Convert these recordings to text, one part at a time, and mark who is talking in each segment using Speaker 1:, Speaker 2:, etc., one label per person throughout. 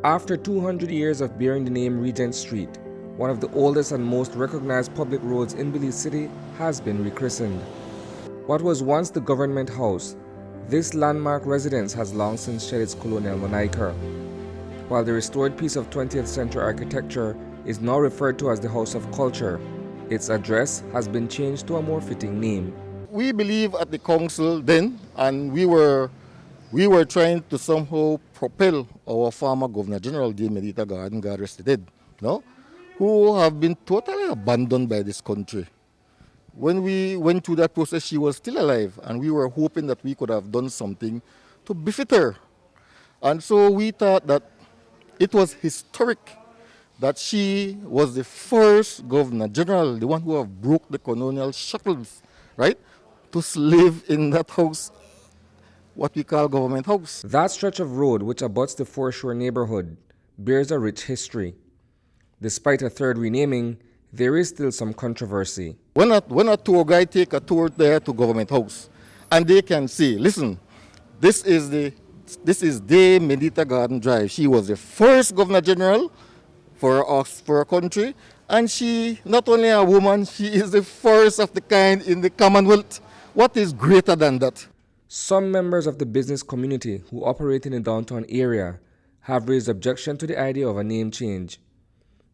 Speaker 1: After 200 years of bearing the name Regent Street, one of the oldest and most recognized public roads in Belize City has been rechristened. What was once the government house, this landmark residence has long since shed its colonial moniker. While the restored piece of 20th century architecture is now referred to as the House of Culture, its address has been changed to a more fitting name.
Speaker 2: We believe at the council then, and we were trying to somehow propel our former Governor General, Eva Middleton, God rest he dead, no? Who have been totally abandoned by this country. When we went through that process, she was still alive, and we were hoping that we could have done something to befit her. And so we thought that it was historic that she was the first Governor General, the one who have broke the colonial shackles, right, to live in that house, what we call Government House.
Speaker 1: That stretch of road, which abuts the foreshore neighborhood, bears a rich history. Despite a third renaming, there is still some controversy.
Speaker 2: When a tour guide take a tour there to Government House, and they can say, listen, this is De Medita Garden Drive. She was the first Governor General for our country, and she, not only a woman, she is the first of the kind in the Commonwealth. What is greater than that?
Speaker 1: Some members of the business community who operate in the downtown area have raised objection to the idea of a name change.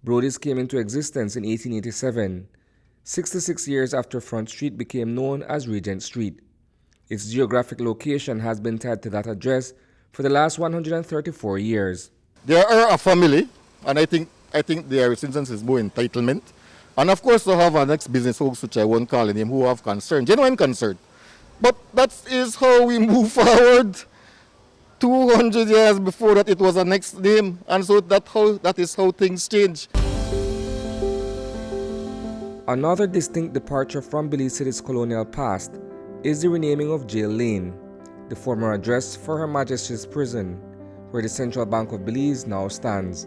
Speaker 1: Brody's came into existence in 1887, 66 years after Front Street became known as Regent Street. Its geographic location has been tied to that address for the last 134 years.
Speaker 2: There are a family, and I think their instance is more entitlement. And of course, they have our next business house, which I won't call the name, who have concern, genuine concern. But that is how we move forward. 200 years before that, it was a next name, and so that is how things change.
Speaker 1: Another distinct departure from Belize City's colonial past is the renaming of Jail Lane, the former address for Her Majesty's Prison, where the Central Bank of Belize now stands.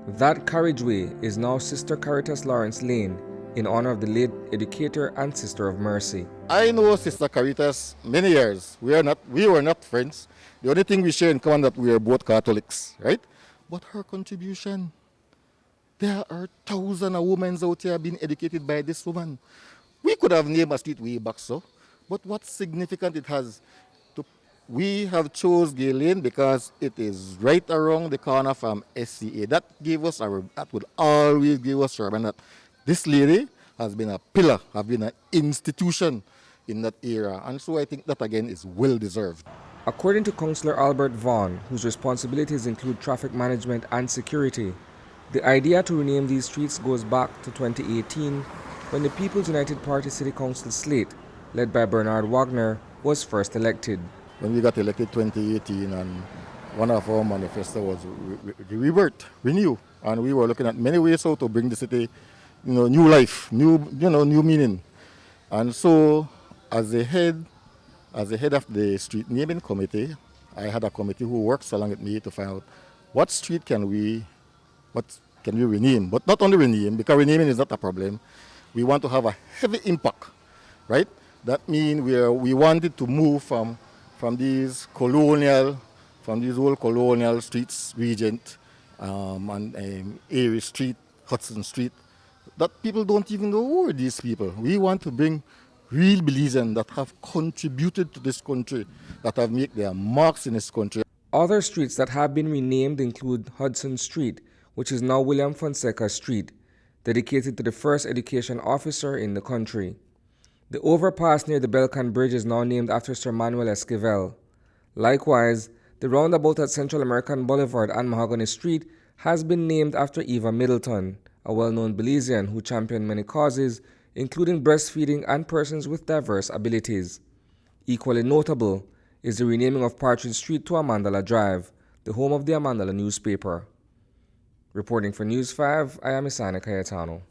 Speaker 1: That carriageway is now Sister Caritas Lawrence Lane, in honor of the late educator and Sister of Mercy.
Speaker 2: I know Sister Caritas many years. We were not friends. The only thing we share in common that we are both Catholics, right? But her contribution, there are thousands of women out here being educated by this woman. We could have named a street way back, so, but what's significant it has. We have chose Gay Lane because it is right around the corner from SCA. That would always give us a reminder that this lady has been a pillar, has been an institution in that era. And so I think that again is well deserved.
Speaker 1: According to Councillor Albert Vaughan, whose responsibilities include traffic management and security, the idea to rename these streets goes back to 2018 when the People's United Party City Council slate, led by Bernard Wagner, was first elected.
Speaker 2: When we got elected 2018, and one of our manifesto was rebirth, renew, and we were looking at many ways how to bring the city, new life, new meaning. And so, as the head of the street naming committee, I had a committee who works along with me to find out what street can we rename, but not only rename, because renaming is not a problem. We want to have a heavy impact, right? That means we wanted to move from these old colonial streets, Regent, and Erie Street, Hudson Street, that people don't even know who are these people. We want to bring real Belizeans that have contributed to this country, that have made their marks in this country.
Speaker 1: Other streets that have been renamed include Hudson Street, which is now William Fonseca Street, dedicated to the first education officer in the country. The overpass near the Belcan Bridge is now named after Sir Manuel Esquivel. Likewise, the roundabout at Central American Boulevard and Mahogany Street has been named after Eva Middleton, a well-known Belizean who championed many causes, including breastfeeding and persons with diverse abilities. Equally notable is the renaming of Partridge Street to Amandala Drive, the home of the Amandala newspaper. Reporting for News 5, I am Isani Cayetano.